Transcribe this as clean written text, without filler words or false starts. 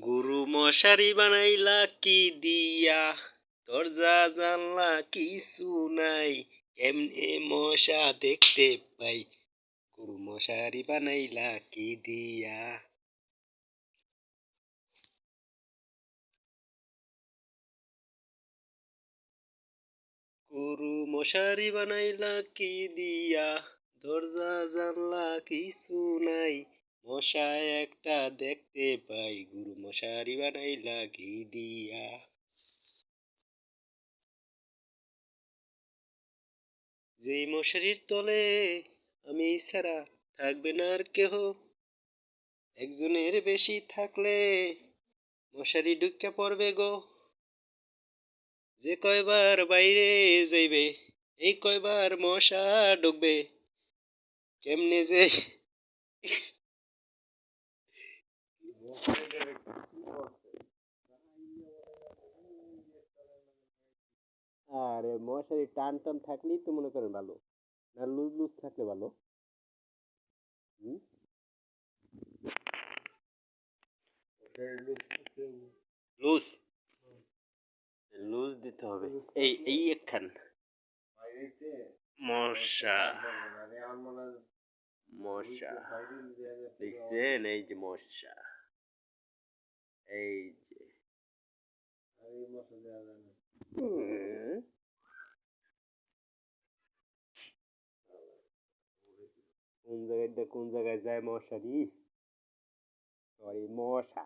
গরু মশারি বানাইলা কি দিয়া, দরজা জানলা কিছু নাই, কেমনে মশা দেখতে পাই, গরু মশারি বানাইলা কি দিয়া। গরু মশারি বানাইলা কি দিয়া, দরজা জানলা কিছু নাই, মশা একটা দেখতে পাই, গরু মশারি বানাইলা কি দিয়া। যেই মশারির তলে আমি ছাড়া থাকবে না আর কেহ, একজনের বেশি থাকলে মশারি ঢুকে পড়বে গো। যে কয়বার বাইরে যাইবে এই কয়বার মশা ঢুকবে, কেমনে যে আরে মশারি টান টান থাকলেই তো মনে করেন ভালো, না লুজ লুজ থাকলে ভালো। লুজ লুজ দিতে হবে। এই এই একখান মশা মশা দেখছেন, এই যে মশা, এই যে কোন জায়গায় যায় মশারি, সরি মশা।